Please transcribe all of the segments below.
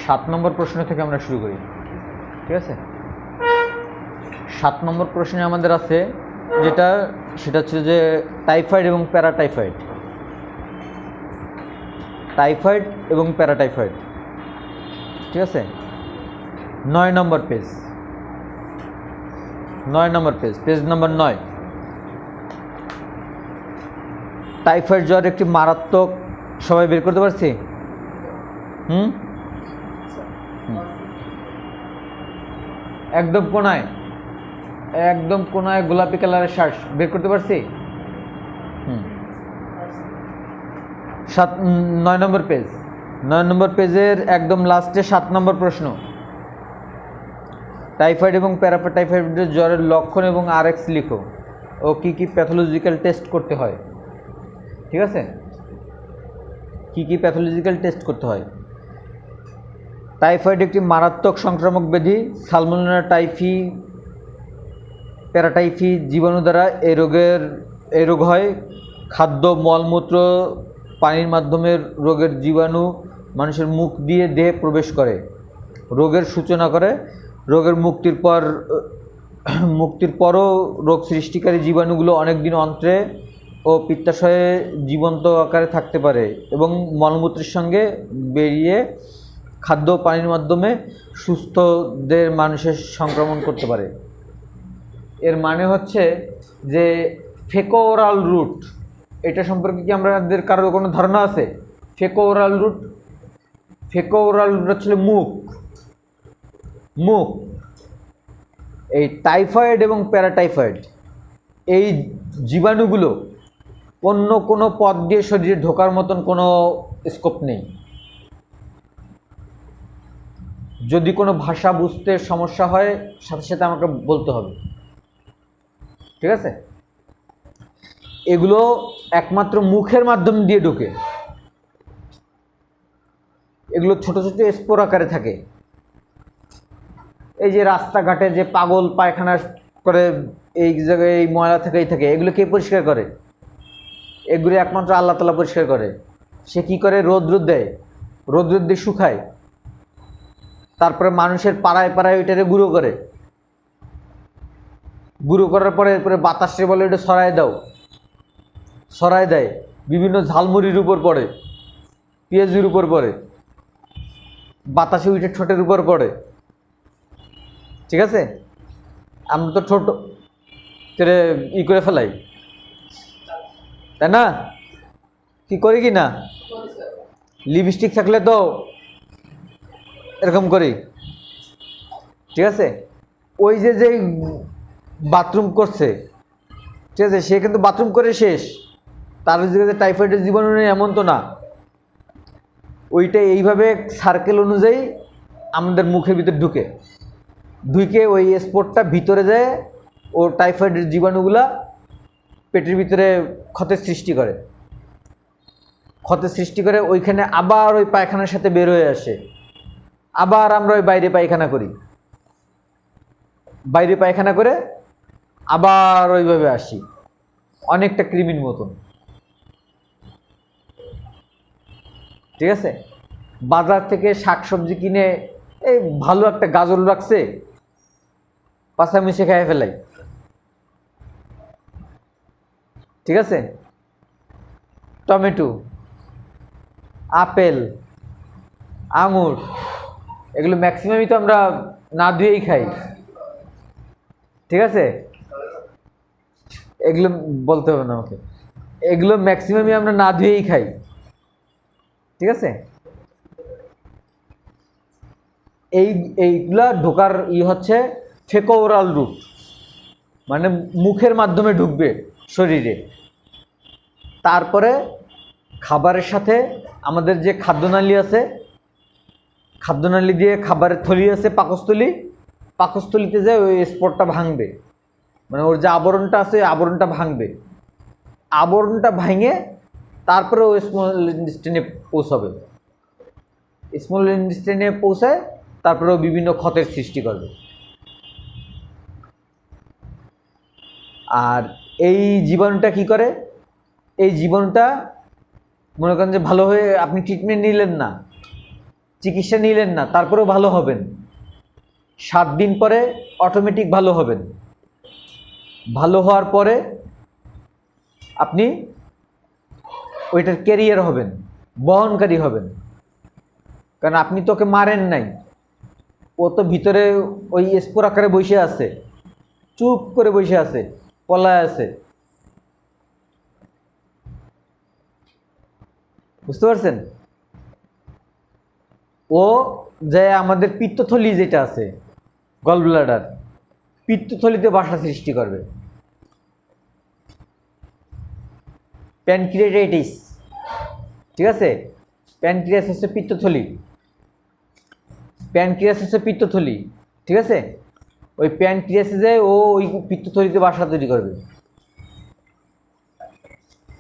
7 নম্বর প্রশ্ন থেকে আমরা শুরু করি। ঠিক আছে, 7 নম্বর প্রশ্নে আমাদের আছে সেটা হচ্ছে যে টাইফয়েড এবং প্যারাটাইফয়েড। টাইফয়েড এবং প্যারাটাইফয়েড। ঠিক আছে, 9 নম্বর পেজ, 9 নম্বর পেজ নম্বর 9। টাইফয়েড জ্বর একটি মারাত্মক, সবাই বের করতে পারছি? একদম কোনায় গোলাপি কালারের শ্বাস বের করতে পারছি? 9 নম্বর পেজ, 9 নম্বর পেজের একদম লাস্টে 7 নম্বর প্রশ্ন। টাইফয়েড এবং প্যারাটাইফয়েডের জ্বরের লক্ষণ এবং RX লিখো ও কি প্যাথোলজিক্যাল টেস্ট করতে হয়। ঠিক আছে, কি প্যাথোলজিক্যাল টেস্ট করতে হয়। টাইফয়েড একটি মারাত্মক সংক্রামক ব্যাধি। সালমোনেলা টাইফি, প্যারাটাইফি জীবাণু দ্বারা এই রোগ হয়। খাদ্য, মলমূত্র, পানির মাধ্যমে রোগের জীবাণু মানুষের মুখ দিয়ে দেহে প্রবেশ করে, রোগের সূচনা করে। রোগের মুক্তির পরও রোগ সৃষ্টিকারী জীবাণুগুলো অনেক দিন অন্ত্রে ও পিত্তাশয়ে জীবন্ত আকারে থাকতে পারে এবং মলমূত্রের সঙ্গে বেরিয়ে খাদ্য পানির মাধ্যমে সুস্থদের মানুষের সংক্রমণ করতে পারে। এর মানে হচ্ছে যে ফেকোরাল রুট, এটা সম্পর্কে কি আমাদের কারোর কোনো ধারণা আছে? ফেকোরাল রুট হচ্ছে মুখ। এই টাইফয়েড এবং প্যারাটাইফয়েড এই জীবাণুগুলো অন্য কোনো পথ দিয়ে শরীরে ঢোকার মতন কোনো স্কোপ নেই। যদি কোনো ভাষা বুঝতে সমস্যা হয় সাথে সাথে আমাকে বলতে হবে। ঠিক আছে, এগুলো একমাত্র মুখের মাধ্যম দিয়ে ঢোকে। এগুলো ছোট ছোট স্পোর আকারে থাকে। এই যে রাস্তাঘাটে যে পাগল পায়খানা করে, এই জায়গায় এই ময়লা থেকেই থাকে, এগুলো কে পরিষ্কার করে? এগুলো একমাত্র আল্লাহ তাআলা পরিষ্কার করে। সে কি করে? রোদ্র দেয়, রোদ্র দিয়ে শুকায়, তারপরে মানুষের পাড়ায় ওইটারে গুঁড়ো করে, গুঁড়ো করার পরে বাতাসে বলে এটা সরায় দেয়। বিভিন্ন ঝালমুড়ির উপর পড়ে, পেঁয়াজের উপর পড়ে, বাতাসে উঠে ঠোঁটের উপর পড়ে। ঠিক আছে, আমরা তো ঠোঁট করে ফেলাই, তাই না? কি করি কি না? লিপস্টিক থাকলে তো এরকম করি। ঠিক আছে, ওই যে বাথরুম করছে, ঠিক আছে, সে কিন্তু বাথরুম করে শেষ, তার যে টাইফয়েডের জীবাণু নেই এমন তো না। ওইটা এইভাবে সার্কেল অনুযায়ী আমাদের মুখের ভিতরে ঢুকে ওই স্পটটা ভিতরে যায়, ও টাইফয়েডের জীবাণুগুলা পেটের ভিতরে ক্ষতের সৃষ্টি করে ওইখানে আবার ওই পায়খানার সাথে বের হয়ে আসে। আবার আমরা ওই বাইরে পায়খানা করে আবার ওইভাবে আসি, অনেকটা কৃমির মতন। ঠিক আছে, বাজার থেকে শাকসবজি কিনে এই ভালো একটা গাজর রাখছে, পাছা মিশে খেয়ে ফেলাই। ঠিক আছে, টমেটো, আপেল, আঙুর, এগুলো ম্যাক্সিমামই তো আমরা না ধুয়েই খাই। ঠিক আছে, এগুলো বলতে হবে না আমাকে, এগুলো ম্যাক্সিমামই আমরা না ধুয়েই খাই। ঠিক আছে, এইগুলা ঢোকার হচ্ছে ফেকোরাল রুট, মানে মুখের মাধ্যমে ঢুকবে শরীরে। তারপরে খাবারের সাথে আমাদের যে খাদ্যনালী আছে, খাদ্যনালী দিয়ে খাবারের থলি আছে, পাকস্থলিতে যায় ওই স্পটটা ভাঙবে, মানে ওর যে আবরণটা আছে আবরণটা ভাঙবে, আবরণটা ভাঙে তারপরে ও স্মল ইন্টেস্টাইনে পৌঁছাবে। স্মল ইন্টেস্টাইনে পৌঁছায় তারপরে ও বিভিন্ন ক্ষতের সৃষ্টি করবে। আর এই জীবাণুটা কি করে? এই জীবাণুটা মনে করেন যে ভালো হয়ে আপনি ট্রিটমেন্ট নিলেন না, চিকিৎসা নিলেন না, তারপরেও ভালো হবেন। 7 দিন পরে অটোমেটিক ভালো হবেন। ভালো হওয়ার পরে আপনি ওইটার ক্যারিয়ার হবেন, বহনকারী হবেন। কারণ আপনি তোকে মারেন নাই, ও তো ভিতরে ওই স্পোর আকারে বসে আছে, চুপ করে বসে আছে, পলায় আছে। বুঝতে পারছেন? ও যে আমাদের পিত্তথলি যেটা আছে, গল ব্লাডার, পিত্তথলিতে বাসা সৃষ্টি করবে। প্যানক্রিয়াটাইটিস, ঠিক আছে? প্যানক্রিয়াস হচ্ছে পিত্তথলি, প্যানক্রিয়াস হচ্ছে পিত্তথলি, ঠিক আছে? ওই প্যানক্রিয়াসে যায়, ও ওই পিত্তথলিতে বাসা তৈরি করবে।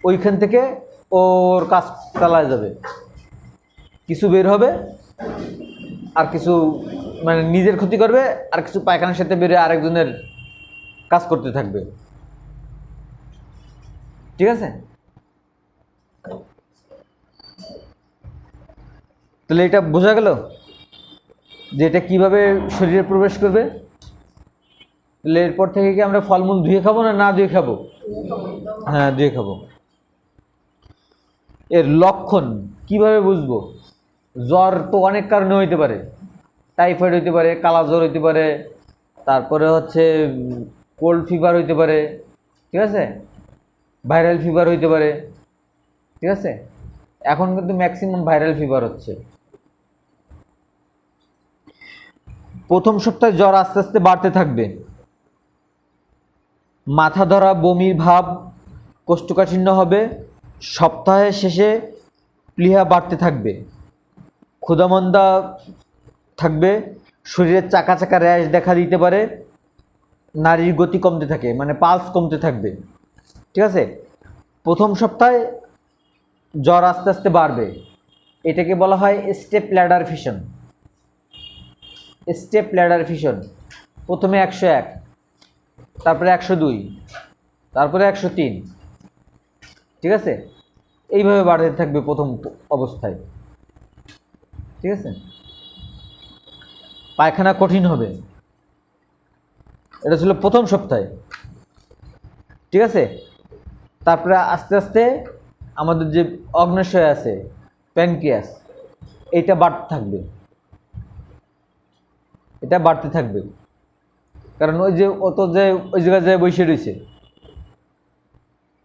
ওইখান থেকে ওর কাজ চালায় যাবে, কিছু বের হবে আর কিছু মানে নিজের ক্ষতি করবে, আর কিছু পায়খানার সাথে বেরিয়ে আরেকজনের কাজ করতে থাকবে। ঠিক আছে? তাহলে এটা বোঝা গেল যে এটা কিভাবে শরীরে প্রবেশ করবে। তাহলে এরপর থেকে কি আমরা ফলমূল ধুয়ে খাবো না ধুয়ে খাবো? হ্যাঁ, ধুয়ে খাবো। এর লক্ষণ কিভাবে বুঝবো? জ্বর তো অনেক কারণে হইতে পারে, টাইফয়েড হইতে পারে, কালা জ্বর হইতে পারে, তারপরে হচ্ছে কোল্ড ফিভার হইতে পারে, ঠিক আছে? ভাইরাল ফিভার হইতে পারে, ঠিক আছে? এখন কিন্তু ম্যাক্সিমাম ভাইরাল ফিভার হচ্ছে। প্রথম সপ্তাহে জ্বর আস্তে আস্তে বাড়তে থাকবে, মাথা ধরা, বমির ভাব, কোষ্ঠকাঠিন্য হবে, সপ্তাহের শেষে প্লীহা বাড়তে থাকবে, ক্ষুধামন্দা থাকবে, শরীরের চাকা চাকা র্যাশ দেখা দিতে পারে, নারীর গতি কমতে থাকে, মানে পালস কমতে থাকবে। ঠিক আছে? প্রথম সপ্তাহে জ্বর আস্তে আস্তে বাড়বে, এটাকে বলা হয় step ladder fission. Step ladder fission, প্রথমে 101, তারপরে 102, তারপরে 103, ঠিক আছে? এইভাবে বাড়তে থাকবে প্রথম অবস্থায়। ঠিক আছে? পায়খানা কঠিন হবে, এটা ছিল প্রথম সপ্তাহে। ঠিক আছে? তারপরে আস্তে আস্তে আমাদের যে অগ্ন্যাশয় আছে, প্যানক্রিয়াস, এটা বাড়তে থাকবে, এটা বাড়তে থাকবে। কারণ ওই যে অত যে ওই জায়গায় যায় বসে রয়েছে,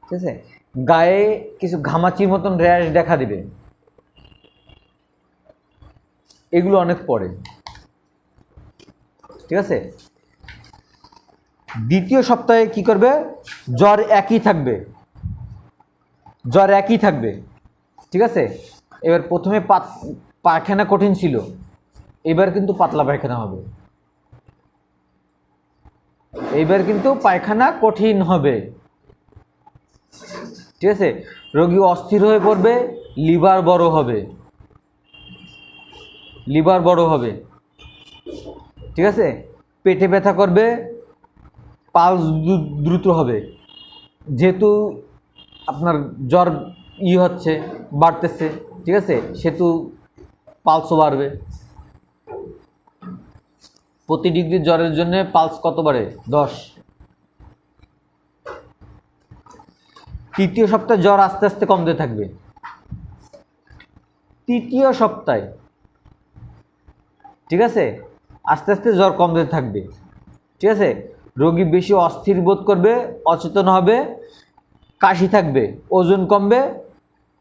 ঠিক আছে? গায়ে কিছু ঘামাচির মতন র্যাশ দেখা দিবে, এগুলো অনেক পরে। ঠিক আছে? দ্বিতীয় সপ্তাহে কি করবে? জ্বর একই থাকবে, জ্বর একই থাকবে। ঠিক আছে? এবার প্রথমে পায়খানা কঠিন ছিল, এবার কিন্তু পাতলা পায়খানা হবে। এইবার কিন্তু পায়খানা কঠিন হবে। ঠিক আছে? রোগী অস্থির হয়ে পড়বে, লিভার বড় হবে, লিভার বড় হবে। ঠিক আছে? পেটে ব্যথা করবে, পালস দ্রুত হবে, যেহেতু আপনার জ্বর হচ্ছে, বাড়তেছে, ঠিক আছে? সেহেতু পালসও বাড়বে। প্রতি ডিগ্রি জ্বরের জন্য পালস কত বাড়ে? 10। তৃতীয় সপ্তাহে জ্বর আস্তে আস্তে কমতে থাকবে, তৃতীয় সপ্তাহে, ঠিক আছে? আস্তে আস্তে জ্বর কমতে থাকবে। ঠিক আছে? রোগী বেশি অস্থির বোধ করবে, অচেতন হবে, কাশি থাকবে, ওজন কমবে,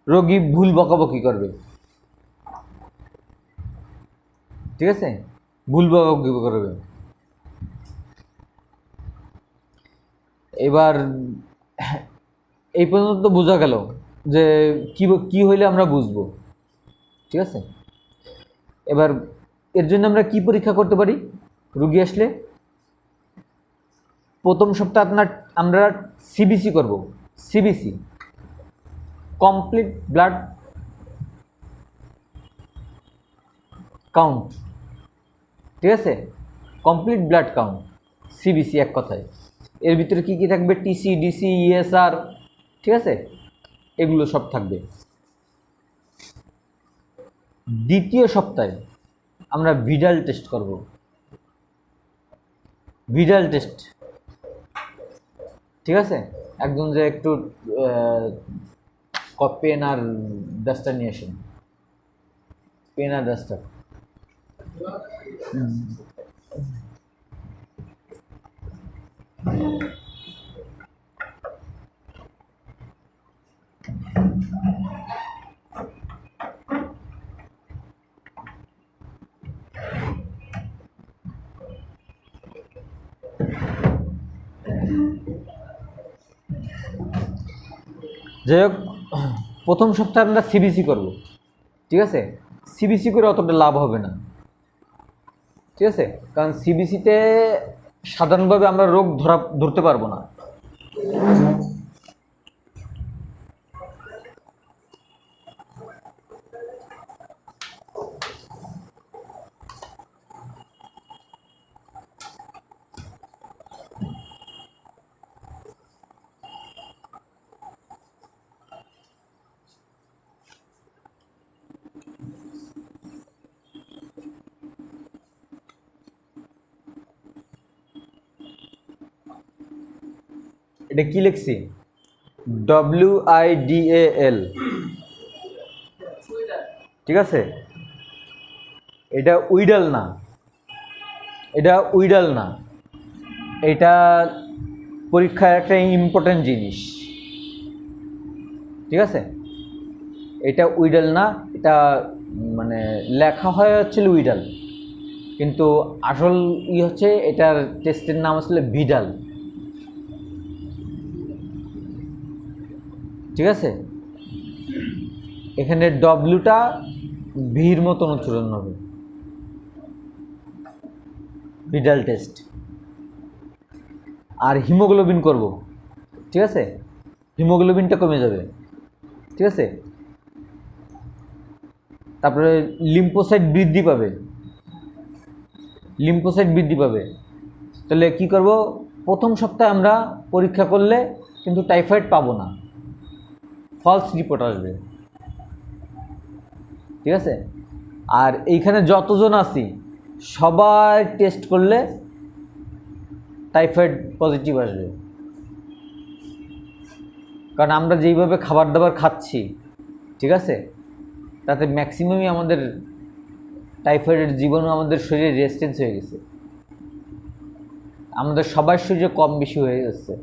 রোগী ভুল বকাবকি করবে। ঠিক আছে? ভুল বকাবকি করবে। এবার এই পর্যন্ত বোঝা গেল যে কি হইলে আমরা বুঝবো। ঠিক আছে? এবার এর জন্য আমরা কি পরীক্ষা করতে পারি? রোগী আসলে প্রথম সপ্তাহে আমরা সিবিসি করব, সিবিসি, কমপ্লিট ব্লাড কাউন্ট। ঠিক আছে? কমপ্লিট ব্লাড কাউন্ট, সিবিসি এক কথায়। এর ভিতরে কি কি থাকবে? টিসি, ডিসি, ইএসআর, ঠিক আছে? এগুলো সব থাকবে। দ্বিতীয় সপ্তাহে আমরা ভিডাল টেস্ট করব। ভিডাল টেস্ট, ঠিক আছে? একদম যে একটু পেন আর ডাস্টার নিয়ে আসেন, পেন আর ডাস্টার। যাই হোক, প্রথম সপ্তাহে আমরা সিবিসি করব, ঠিক আছে? সিবিসি করে অতটা লাভ হবে না, ঠিক আছে? কারণ সিবিসিতে সাধারণভাবে আমরা রোগ ধরতে পারবো না। এটা কি লিখছি? WIDAL, ঠিক আছে? এটা উইডাল না, এটা উইডাল না, এটা পরীক্ষার একটা ইম্পর্টেন্ট জিনিস, ঠিক আছে? এটা উইডাল না, এটা মানে লেখা হয় হচ্ছিল উইডাল, কিন্তু আসল হচ্ছে এটার টেস্টের নাম আসলে ভিডাল, ঠিক আছে? এখানে ডব্লিউটা ভির মতন উচ্চারণ হবে, ভিডাল টেস্ট। আর হিমোগ্লোবিন করব, ঠিক আছে? হিমোগ্লোবিনটা কমে যাবে, ঠিক আছে? তারপরে লিম্ফোসাইট বৃদ্ধি পাবে, লিম্ফোসাইট বৃদ্ধি পাবে। তাহলে কি করব? প্রথম সপ্তাহে আমরা পরীক্ষা করলে কিন্তু টাইফয়েড পাবো না, ফলস রিপোর্ট আসবে, ঠিক আছে? আর এইখানে যতজন আছি সবাই টেস্ট করলে টাইফয়েড পজিটিভ আসবে, কারণ আমরা যেইভাবে খাবার দাবার খাচ্ছি, ঠিক আছে, তাতে ম্যাক্সিমামই আমাদের টাইফয়েডের জীবাণু আমাদের শরীরে রেজিস্ট্যান্স হয়ে গেছে, আমাদের সবার শরীরে কম বেশি হয়ে যাচ্ছে।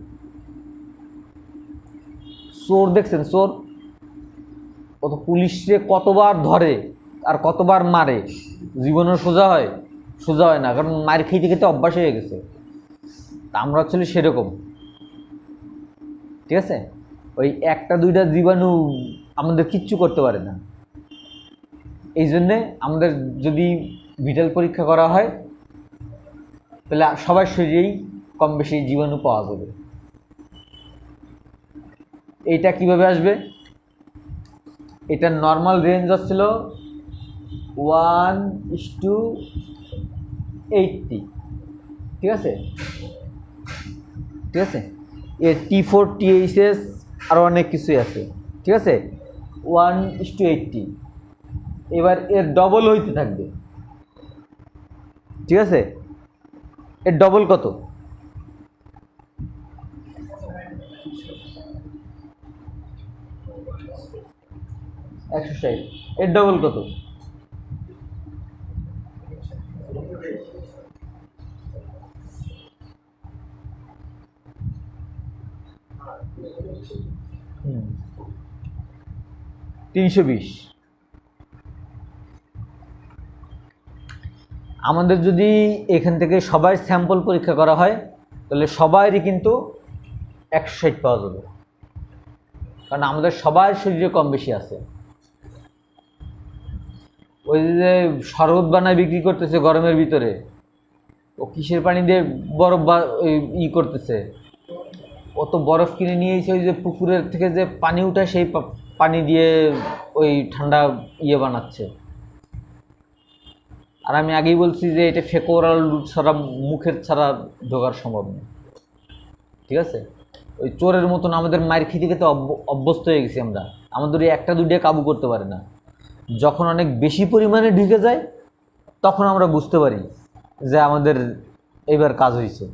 চোর দেখছেন? চোর কত পুলিশে কতবার ধরে আর কতবার মারে, জীবনও সোজা হয়? সোজা হয় না, কারণ মার খেতে খেতে অভ্যাস হয়ে গেছে। তা আমরা আসলে সেরকম, ঠিক আছে? ওই একটা দুইটা জীবাণু আমাদের কিচ্ছু করতে পারে না। এই জন্যে আমাদের যদি ভিটাল পরীক্ষা করা হয় তাহলে সবার শরীরেই কম বেশি জীবাণু পাওয়া যাবে। এইটা কিভাবে আসবে? এটা নর্মাল রেঞ্জ আসছিল 1:80, ঠিক আছে? ঠিক আছে, এর T4 THS আরও অনেক কিছুই আছে, ঠিক আছে? 1:80, এবার এর ডবল হইতে থাকবে, ঠিক আছে? এর ডবল কত? 160। এর ডবল কত? 320। আমাদের যদি এখান থেকে সবাই স্যাম্পল পরীক্ষা করা হয় তাহলে সবারই কিন্তু 160 পাওয়া যাবে, কারণ আমাদের সবার শরীরে কম বেশি আছে। ওই যে শরবত বানায় বিক্রি করতেছে গরমের ভিতরে, ও কিসের পানি দিয়ে বরফ করতেছে, ও তো বরফ কিনে নিয়ে এসে ওই যে পুকুরের থেকে যে পানি উঠায় সেই পানি দিয়ে ওই ঠান্ডা বানাচ্ছে। আর আমি আগেই বলছি যে এটা ফেকোরাল ছাড়া, মুখের ছাড়া ঢোকার সম্ভব নেই, ঠিক আছে? ওই চোরের মতন আমাদের মায়ের খেতে খেতে অভ্যস্ত হয়ে গেছি আমরা, আমাদের ওই একটা দুইটা কাবু করতে পারে না। যখন অনেক বেশি পরিমাণে ঢুকে যায় তখন আমরা বুঝতে পারি যে আমাদের এবার কাজ হয়েছে।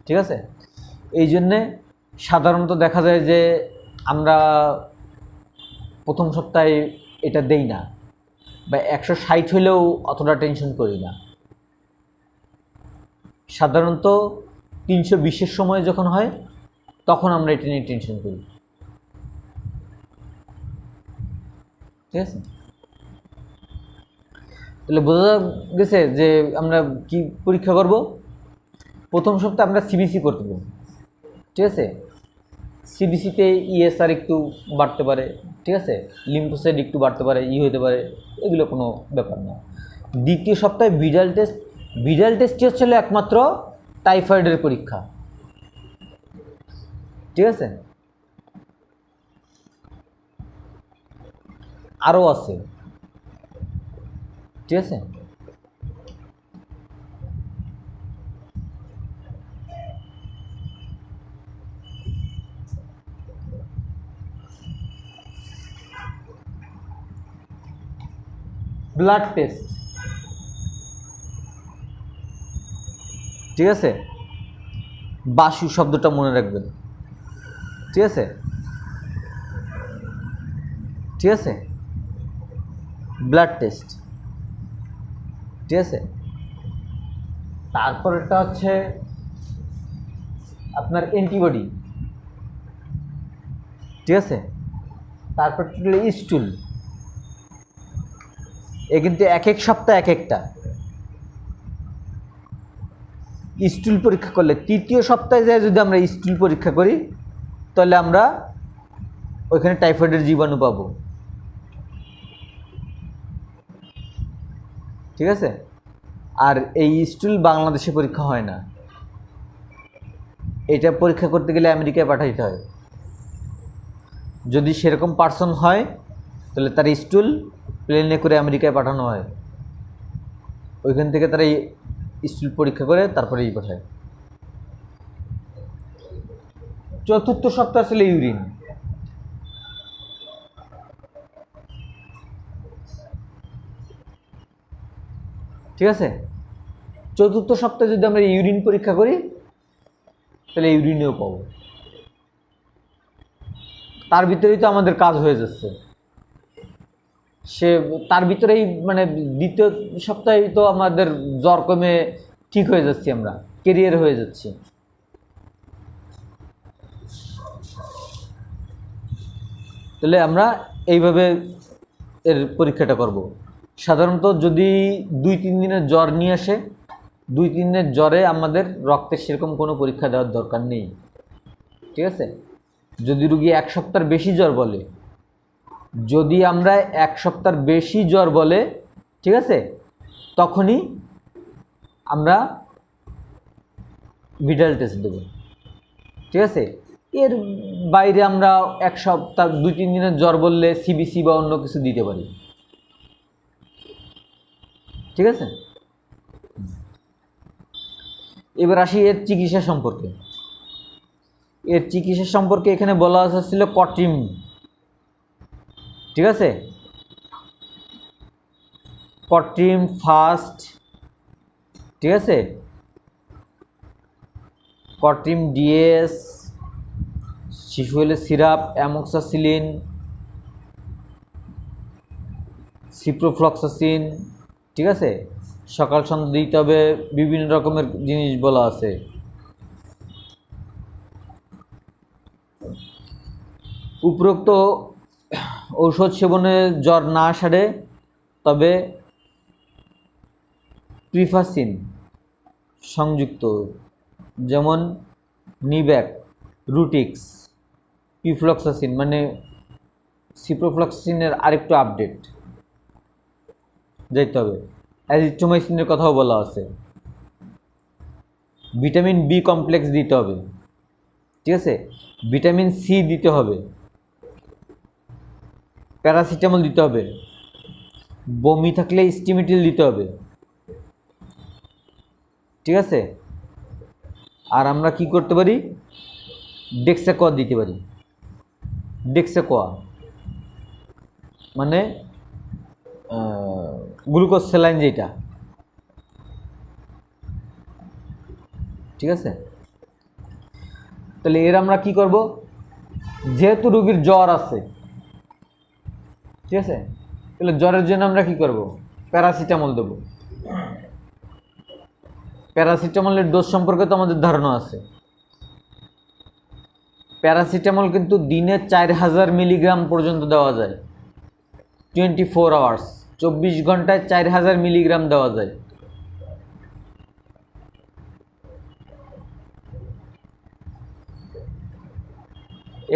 ঠিক আছে, এই জন্যে সাধারণত দেখা যায় যে আমরা প্রথম সপ্তাহে এটা দেই না, বা 160 হলেও অতটা টেনশন করি না। সাধারণত 320-এর সময় যখন হয় তখন আমরা এটা নিয়ে টেনশন করি। ঠিক আছে, তাহলে বোঝা গেছে যে আমরা কি পরীক্ষা করব। প্রথম সপ্তাহে আমরা সিবিসি করতে পারব। ঠিক আছে, সিবিসিতে ইএসআর একটু বাড়তে পারে, ঠিক আছে, লিম্ফোসাইট একটু বাড়তে পারে, হতে পারে, এগুলো কোনো ব্যাপার না। দ্বিতীয় সপ্তাহে ভিডাল টেস্ট, ভিডাল টেস্টই হচ্ছে একমাত্র টাইফয়েডের পরীক্ষা। ঠিক আছে, আরও আছে। ঠিক আছে, ব্লাড টেস্ট। ঠিক আছে, বাসু শব্দটা মনে রাখবেন। ঠিক আছে, ঠিক আছে, ব্লাড টেস্ট। ঠিক আছে, তারপরেরটা হচ্ছে আপনার অ্যান্টিবডি। ঠিক আছে, তারপর স্টুল। এ কিন্তু এক এক সপ্তাহে এক একটা। স্টুল পরীক্ষা করলে তৃতীয় সপ্তাহে যায় যদি আমরা স্টুল পরীক্ষা করি তাহলে আমরা ওইখানে টাইফয়েডের জীবাণু পাবো। ঠিক আছে, আর এই স্টুল বাংলাদেশে পরীক্ষা হয় না, এটা পরীক্ষা করতে গেলে আমেরিকায় পাঠাইতে হয়। যদি সেরকম পার্সন হয় তাহলে তার স্টুল প্লেনে করে আমেরিকায় পাঠানো হয়, ওইখান থেকে তারা স্টুল পরীক্ষা করে তারপরেই পাঠায়। চতুর্থ সপ্তাহ আসলে ইউরিন। ঠিক আছে, চতুর্থ সপ্তাহে যদি আমরা ইউরিন পরীক্ষা করি তাহলে ইউরিনেও পাবো। তার ভিতরেই তো আমাদের কাজ হয়ে যাচ্ছে। সে তার ভিতরেই মানে দ্বিতীয় সপ্তাহে তো আমাদের জ্বর কমে ঠিক হয়ে যাচ্ছি, আমরা ক্যারিয়ার হয়ে যাচ্ছি। তাহলে আমরা এইভাবে এর পরীক্ষাটা করব। সাধারণত যদি 2-3 দিনের জ্বর নিয়ে আসে, 2-3 দিনের জ্বরে আমাদের রক্তের সেরকম কোনো পরীক্ষা দেওয়ার দরকার নেই। ঠিক আছে, যদি রুগী 1 সপ্তাহের বেশি জ্বর বলে, যদি আমরা 1 সপ্তাহের বেশি জ্বর বলে, ঠিক আছে, তখনই আমরা ভিডাল টেস্ট দেব। ঠিক আছে, এর বাইরে আমরা 1 সপ্তাহ 2-3 দিনের জ্বর বললে সিবিসি বা অন্য কিছু দিতে পারি। ঠিক আছে, এবার আসি এর চিকিৎসা সম্পর্কে। এর চিকিৎসা সম্পর্কে এখানে বলা হচ্ছিল কট্রিম। ঠিক আছে, কট্রিম ফাস্ট। ঠিক আছে, কট্রিম ডিএস, শিশু হলে সিরাপ, অ্যামোক্সাসিলিন, সিপ্রোফ্লক্সাসিন। ঠিক আছে, সকাল সন্ধ্যা দিতে হবে, বিভিন্ন রকমের জিনিস বলা আছে। উপরোক্ত ঔষধ সেবনে জ্বর না সারে তবে প্রিফাসিন সংযুক্ত, যেমন নিব্যাক, রুটিক্স, পিফ্লক্সাসিন, মানে সিপ্রোফ্লক্সাসিনের আরেকটু আপডেট যাইতে হবে। অ্যাজিথ্রোমাইসিনের কথাও বলা আছে। ভিটামিন বি কমপ্লেক্স দিতে হবে। ঠিক আছে, ভিটামিন সি দিতে হবে, প্যারাসিটামল দিতে হবে, বমি থাকলে স্টিমিটিল দিতে হবে। ঠিক আছে, আর আমরা কি করতে পারি, ডেক্সাকোয়া দিতে পারি। ডেক্সাকোয়া মানে গ্লুকোজ স্যালাইন যেটা, ঠিক আছে। তাহলে এর আমরা কি করব, যেহেতু রোগীর জ্বর আছে, ঠিক আছে, তাহলে জ্বরের জন্য আমরা কি করব, প্যারাসিটামল দেব। প্যারাসিটামলের ডোজ সম্পর্কে তো আমাদের ধারণা আছে। প্যারাসিটামল কিন্তু দিনে 4000 মিলিগ্রাম পর্যন্ত দেওয়া যায়, 24 আওয়ার্স, 24 ঘন্টায় 4000 মিলিগ্রাম দেওয়া যায়।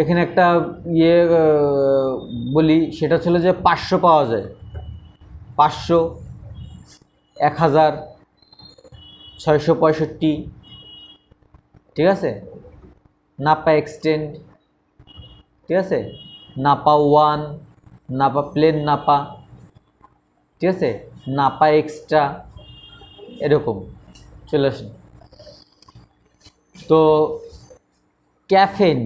এখানে একটা বলি, সেটা ছিল যে 500 পাওয়া যায়, 500, 1000, 665, ঠিক আছে। নাপা এক্সটেন্ড, ঠিক আছে, নাপা 1, নাপা প্লেন নাপা, ঠিক আছে, নাপা এক্সট্রা, এরকম চলে আসে। তো ক্যাফেন,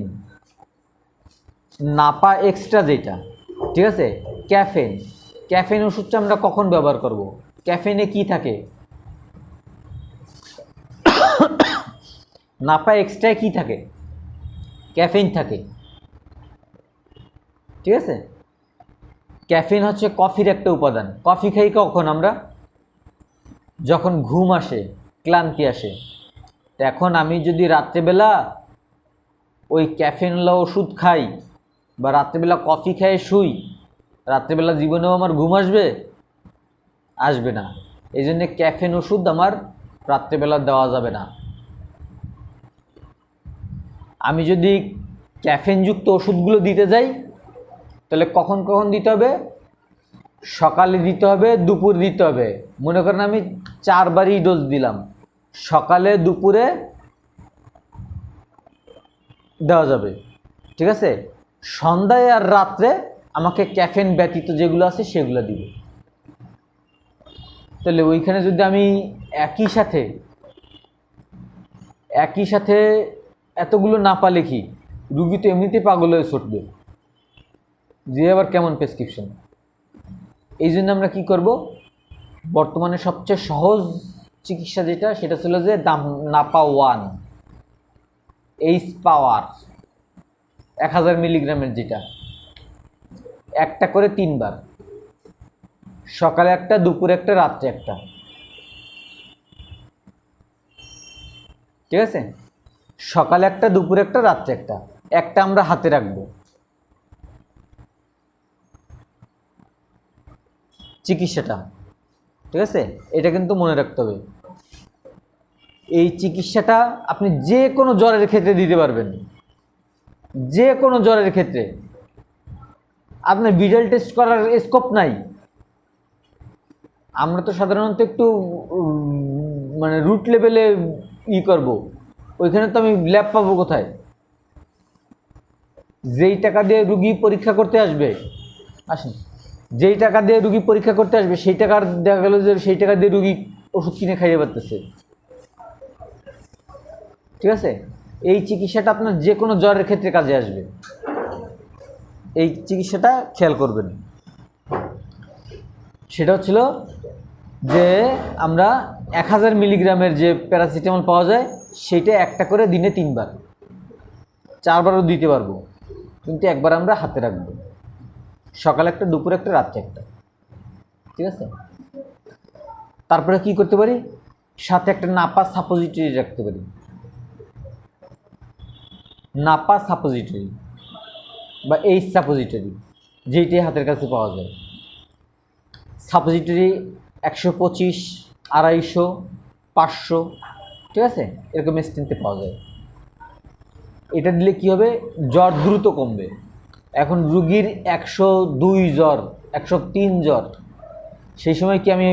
নাপা এক্সট্রা যেটা, ঠিক আছে, ক্যাফেন, ক্যাফেন ওষুধটা আমরা কখন ব্যবহার করব? ক্যাফেনে কি থাকে? নাপা এক্সট্রায় কি থাকে? ক্যাফেইন থাকে, ঠিক আছে। ক্যাফেইন হচ্ছে কফির একটা উপাদান। কফি খাই কখন আমরা? যখন ঘুম আসে, ক্লান্তি আসে। এখন আমি যদি রাত্রেবেলা ওই ক্যাফেইনওয়ালা ওষুধ খাই বা রাত্রেবেলা কফি খেয়ে শুই, রাত্রেবেলা জীবনেও আমার ঘুম আসবে? আসবে না। এই জন্যে ক্যাফেইন ওষুধ আমার রাত্রেবেলা দেওয়া যাবে না। আমি যদি ক্যাফেইনযুক্ত ওষুধগুলো দিতে যাই, তাহলে কখন কখন দিতে হবে? সকালে দিতে হবে, দুপুর দিতে হবে। মনে করেন আমি 4 বারই ডোজ দিলাম, সকালে দুপুরে দেওয়া যাবে, ঠিক আছে। সন্ধ্যায় আর রাত্রে আমাকে ক্যাফেইন ব্যতীত যেগুলো আছে সেগুলো দিব। তাহলে ওইখানে যদি আমি একই সাথে এতগুলো নাপা লিখি, রুগী তো এমনিতেই পাগল হয়ে ছুটবে, যে আবার কেমন প্রেসক্রিপশন। এই জন্য আমরা কি করব, বর্তমানে সবচেয়ে সহজ চিকিৎসা যেটা, সেটা ছিল যে নাপা 1 এইচ পাওয়ার 1000 মিলিগ্রামের, যেটা একটা করে 3 বার, সকালে একটা, দুপুরে একটা, রাত্রে একটা, ঠিক আছে। সকালে একটা, দুপুরে একটা, রাত্রে একটা, একটা আমরা হাতে রাখবো। চিকিৎসাটা, ঠিক আছে, এটা কিন্তু মনে রাখতে হবে। এই চিকিৎসাটা আপনি যে কোনো জ্বরের ক্ষেত্রে দিতে পারবেন, যে কোনো জ্বরের ক্ষেত্রে। আপনার ভিডাল টেস্ট করার স্কোপ নাই। আমরা তো সাধারণত একটু মানে রুট লেভেলে করব, ওইখানে তো আমি ল্যাব পাবো কোথায়? যেই টাকা দিয়ে রুগী পরীক্ষা করতে আসবে, আসেন, যেই টাকা দিয়ে রুগী পরীক্ষা করতে আসবে, সেই টাকার দেখা গেল যে সেই টাকা দিয়ে রুগী ওষুধ কিনে খাইয়ে পারতেছে, ঠিক আছে। এই চিকিৎসাটা আপনার যে কোনো জ্বরের ক্ষেত্রে কাজে আসবে, এই চিকিৎসাটা খেয়াল করবেন। সেটা হচ্ছিল যে আমরা 1000 মিলিগ্রামের যে প্যারাসিটামল পাওয়া যায়, সেইটা একটা করে দিনে 3 বার, 4 বারও দিতে পারবো, কিন্তু একবার আমরা হাতে রাখবো, সকালে একটা, দুপুরে একটা, রাত্রে একটা, ঠিক আছে। তারপরে কি করতে পারি, সাথে একটা নাপা সাপোজিটরি রাখতে পারি। নাপা সাপোজিটরি বা এইচ সাপোজিটরি, যেইটি হাতের কাছে পাওয়া যায়। সাপোজিটরি 125, 250, 500, ঠিক আছে, এরকম স্ট্রেন্থে পাওয়া যায়। এটা দিলে কি হবে, জ্বর দ্রুত কমবে। এখন রুগীর 102 জ্বর, 103 জ্বর, সেই সময় কি আমি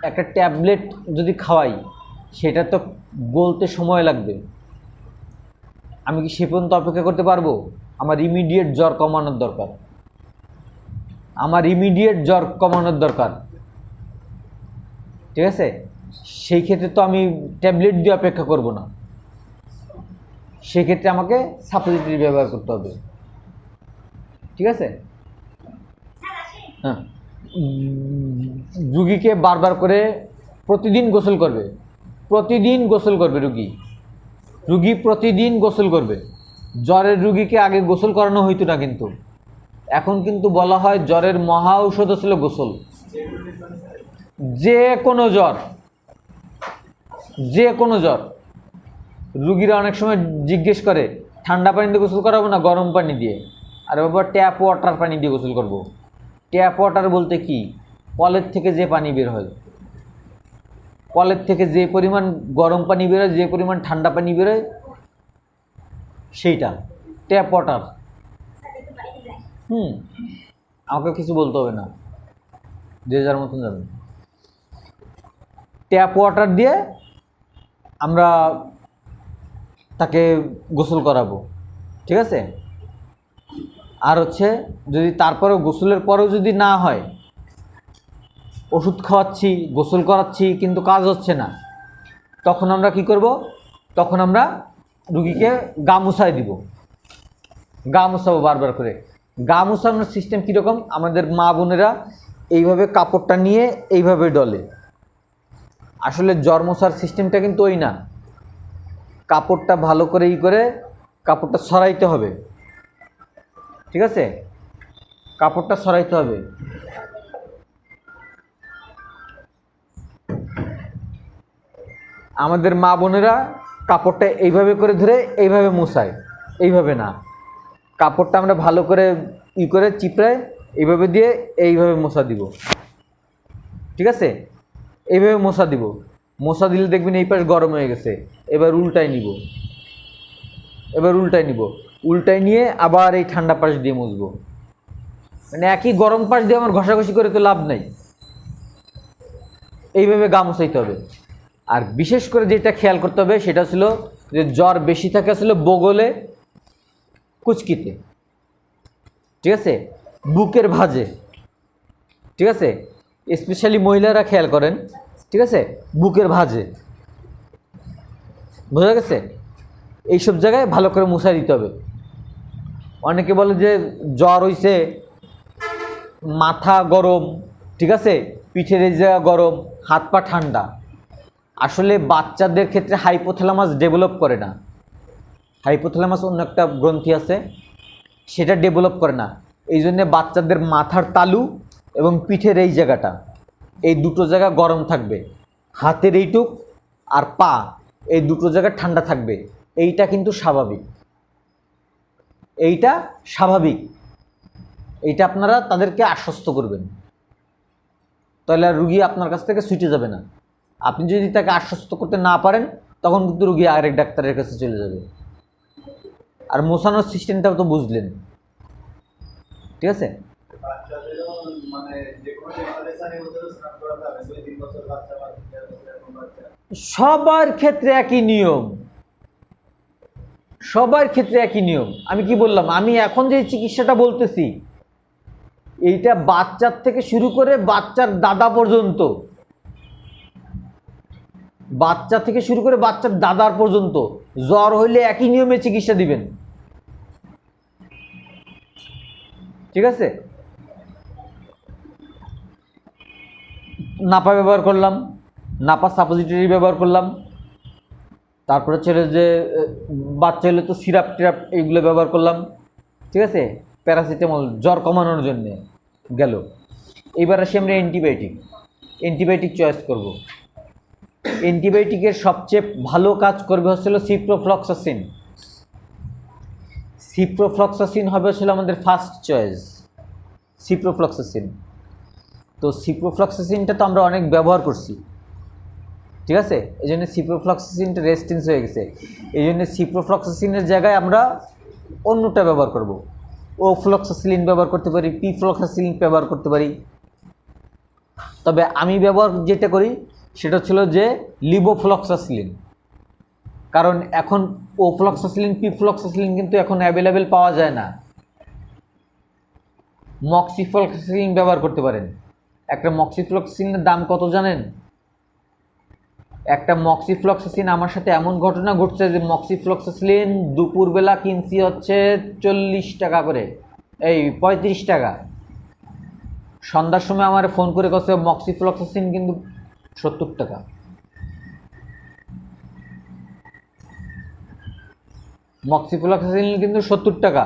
একটা ট্যাবলেট যদি খাওয়াই, সেটা তো গলতে সময় লাগবে। আমি কি সে পর্যন্ত অপেক্ষা করতে পারবো? আমার ইমিডিয়েট জ্বর কমানোর দরকার, আমার ইমিডিয়েট জ্বর কমানোর দরকার, ঠিক আছে। সেই ক্ষেত্রে তো আমি ট্যাবলেট দিয়ে অপেক্ষা করব না, সেক্ষেত্রে আমাকে সাপোজিটরি ব্যবহার করতে হবে, ঠিক আছে। হ্যাঁ, রুগীকে বারবার করে প্রতিদিন গোসল করবে, প্রতিদিন গোসল করবে রুগী প্রতিদিন গোসল করবে। জ্বরের রুগীকে আগে গোসল করানো হইতো না, কিন্তু এখন কিন্তু বলা হয় জ্বরের মহা ঔষধ ছিল গোসল। যে কোনো জ্বর, যে কোনো জ্বর, রুগীরা অনেক সময় জিজ্ঞেস করে ঠান্ডা পানি দিয়ে গোসল করাবো না গরম পানি দিয়ে। আরে বাবা, ট্যাপ ওয়াটার পানি দিয়ে গোসল করব। ট্যাপ ওয়াটার বলতে কি? কলের থেকে যে পানি বের হয়, কলের থেকে যে পরিমাণ গরম পানি বেরোয়, যে পরিমাণ ঠান্ডা পানি বেরোয়, সেইটা ট্যাপ ওয়াটার। আমাকে কিছু বলতে হবে না, যে যার মতন যাবেন। ট্যাপ ওয়াটার দিয়ে আমরা তাকে গোসল করাবো, ঠিক আছে? আর হচ্ছে যদি তারপরেও গোসলের পরেও যদি না হয়, ওষুধ খাওয়াচ্ছি, গোসল করাচ্ছি, কিন্তু কাজ হচ্ছে না, তখন আমরা কি করব? তখন আমরা রুগীকে গা মুছাই দিব, গা মুছাবো বারবার করে। গা মুছানোর সিস্টেম কীরকম? আমাদের মা বোনেরা এইভাবে কাপড়টা নিয়ে এইভাবে ডলে। আসলে জ্বর মোছার সিস্টেমটা কিন্তু ওই না, কাপড়টা ভালো করে করে কাপড়টা সরাইতে হবে, ঠিক আছে? কাপড়টা সরাইতে হবে। আমাদের মা বোনেরা কাপড়টা এইভাবে করে ধরে এইভাবে মুছায়, এইভাবে না, কাপড়টা আমরা ভালো করে করে চিপড়ায় এইভাবে দিয়ে এইভাবে মোছা দিব, ঠিক আছে? এইভাবে মোছা দিব। মোছা দিলে দেখবেন এই পাশ গরম হয়ে গেছে। এবার উল্টায় নিব, উল্টায় নিয়ে আবার এই ঠান্ডা পাশ দিয়ে মুছবো। মানে একই গরম পাশ দিয়ে আমার ঘষাঘষি করে তো লাভ নাই, এইভাবে গা মুছাইতে হবে। আর বিশেষ করে যেটা খেয়াল করতে হবে সেটা ছিল যে জ্বর বেশি থাকে আসলে বগলে, কুচকিতে, ঠিক আছে? বুকের ভাঁজে, ঠিক আছে? স্পেশালি মহিলারা খেয়াল করেন, ঠিক আছে? বুকের ভাঁজে, বোঝা গেছে? এইসব জায়গায় ভালো করে মুছাই দিতে হবে। অনেকে বলে যে জ্বর হইছে, মাথা গরম, ঠিক আছে, পিঠের এই জায়গা গরম, হাত পা ঠান্ডা। আসলে বাচ্চাদের ক্ষেত্রে হাইপোথ্যালামাস ডেভেলপ করে না। হাইপোথ্যালামাস অন্য একটা গ্রন্থি আছে, সেটা ডেভেলপ করে না। এই জন্যে বাচ্চাদের মাথার তালু এবং পিঠের এই জায়গাটা, এই দুটো জায়গা গরম থাকবে, হাতের এইটুক আর পা, এই দুটো জায়গা ঠান্ডা থাকবে। এইটা কিন্তু স্বাভাবিক, এইটা স্বাভাবিক। এইটা আপনারা তাদেরকে আশ্বস্ত করবেন, তাহলে আর রুগী আপনার কাছ থেকে ছুটে যাবে না। আপনি যদি তাকে আশ্বস্ত করতে না পারেন, তখন কিন্তু রুগী আরেক ডাক্তারের কাছে চলে যাবে। আর মোছানোর সিস্টেমটাও তো বুঝলেন, ঠিক আছে? সবার ক্ষেত্রে একই নিয়ম, সবার ক্ষেত্রে একই নিয়ম। আমি কি বললাম? আমি এখন যে চিকিৎসাটা বলতেছি, এইটা বাচ্চার থেকে শুরু করে বাচ্চার দাদা পর্যন্ত, বাচ্চা থেকে শুরু করে বাচ্চার দাদার পর্যন্ত জ্বর হইলে একই নিয়মে চিকিৎসা দিবেন, ঠিক আছে? নাপা ব্যবহার করলাম, নাপা সাপোজিটরি ব্যবহার করলাম, তারপরে ছেলে যে বাচ্চা হলে তো সিরাপ টিরাপ এইগুলো ব্যবহার করলাম, ঠিক আছে? প্যারাসিটামল জ্বর কমানোর জন্যে গেল। এবার আসি আমরা অ্যান্টিবায়োটিক চয়েস করব। অ্যান্টিবায়োটিকের সবচেয়ে ভালো কাজ করবে হচ্ছিল সিপ্রোফ্লক্সাসিন। সিপ্রোফ্লক্সাসিন হবে হচ্ছিল আমাদের ফার্স্ট চয়েস, সিপ্রোফ্লক্সাসিন। তো সিপ্রোফ্লক্সাসিনটা তো আমরা অনেক ব্যবহার করছি, ঠিক আছে? এই জন্য সিপ্রোফ্লক্সাসিনটা রেজিস্ট্যান্স হয়ে গেছে। এই জন্য সিপ্রোফ্লক্সাসিনের জায়গায় আমরা অন্যটা ব্যবহার করব। ওফ্লক্সাসিলিন ব্যবহার করতে পারি, পিফ্লক্সাসিলিন ব্যবহার করতে পারি। তবে আমি ব্যবহার যেটা করি সেটা ছিল যে লিভোফ্লক্সাসিলিন, কারণ এখন ওফ্লক্সাসিলিন পিফ্লক্সাসিলিন কিন্তু এখন অ্যাভেলেবেল পাওয়া যায় না। মক্সিফ্লক্সাসিলিন ব্যবহার করতে পারেন। একটা মক্সিফ্লক্সাসিনের দাম কত জানেন? একটা মক্সিফ্লক্সাসিন, আমার সাথে এমন ঘটনা ঘটছে যে মক্সিফ্লক্সাসিলিন দুপুরবেলা কিনছি হচ্ছে 40 টাকা করে, এই 35 টাকা। সন্ধ্যার সময় আমার ফোন করে কছে মক্সিফ্লক্সাসিন কিন্তু 70 টাকা। মক্সিফ্লক্সাসিন কিন্তু 70 টাকা।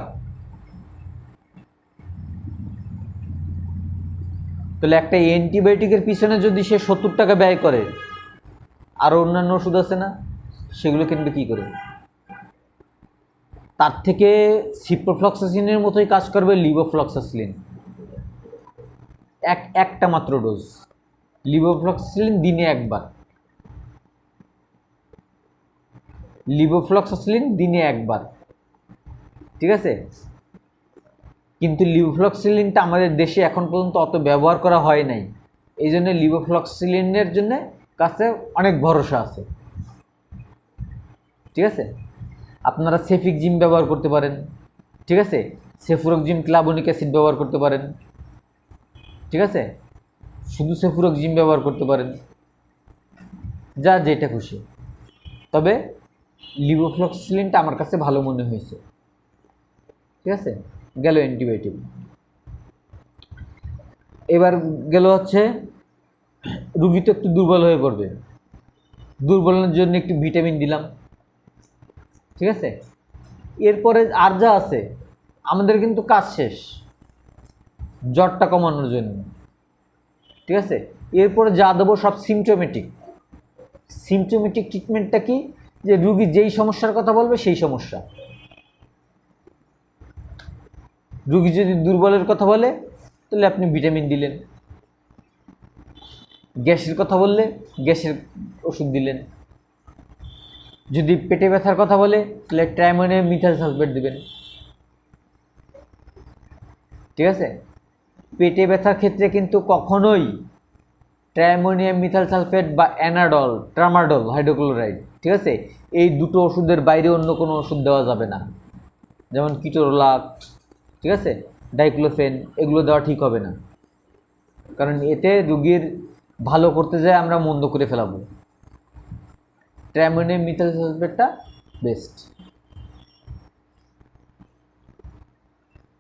তাহলে একটা অ্যান্টিবায়োটিকের পিছনে যদি সে 70 টাকা ব্যয় করে, আরও অন্যান্য ওষুধ আছে না, সেগুলো কিনবে কী করে? তার থেকে সিপ্রোফ্লক্সাসিনের মতোই কাজ করবে লিভোফ্লক্সাসিলিন, একটা মাত্র ডোজ। লিভোফ্লক্সাসিলিন দিনে একবার, লিভোফ্লক্সাসিলিন দিনে একবার, ঠিক আছে? কিন্তু লিভোফ্লক্সাসিলিনটা আমাদের দেশে এখন পর্যন্ত অত ব্যবহার করা হয় নাই, এই জন্য লিভোফ্লক্সাসিলিনের জন্য কাছে অনেক ভরসা আছে, ঠিক আছে? আপনারা সেফিকজিম ব্যবহার করতে পারেন, ঠিক আছে? সেফুরোক্সিম ক্লাবনিক অ্যাসিড ব্যবহার করতে পারেন, ঠিক আছে? শুধু সেফুরোক্সিম ব্যবহার করতে পারেন, যা যেটা খুশি। তবে লিভোফ্লক্সাসিলিনটা আমার কাছে ভালো মনে হয়েছে, ঠিক আছে? গেল অ্যান্টিবায়োটিক। এবার গেল হচ্ছে রুগী তো একটু দুর্বল হয়ে পড়বে, দুর্বলের জন্য একটু ভিটামিন দিলাম, ঠিক আছে? এরপরে আর যা আছে আমাদের কিন্তু কাজ শেষ জ্বরটা কমানোর জন্য, ঠিক আছে? এরপরে যা দেবো সব সিমটোমেটিক। সিমটোমেটিক ট্রিটমেন্টটা কি? যে রুগী যেই সমস্যার কথা বলবে সেই সমস্যা। রুগী যদি দুর্বলের কথা বলে তাহলে আপনি ভিটামিন দিলেন, গ্যাসের কথা বললে গ্যাসের ওষুধ দিলেন, যদি পেটে ব্যথার কথা বলে তাহলে ট্রাইমোনিয়াম মিথাইল সালফেট দিবেন, ঠিক আছে? পেটে ব্যথার ক্ষেত্রে কিন্তু কখনোই ট্রাইমোনিয়াম মিথাইল সালফেট বা অ্যানাডল, ট্রামাডল, হাইড্রোক্লোরাইড, ঠিক আছে, এই দুটো ওষুধের বাইরে অন্য কোনো ওষুধ দেওয়া যাবে না। যেমন কিটোরোলাক, ঠিক আছে, ডাইক্লোফেন, এগুলো দেওয়া ঠিক হবে না, কারণ এতে রুগীর ভালো করতে যায় আমরা মন্দ করে ফেলাবো। ট্রাইমোনিয়াম মিথাইল সালফেটটা বেস্ট।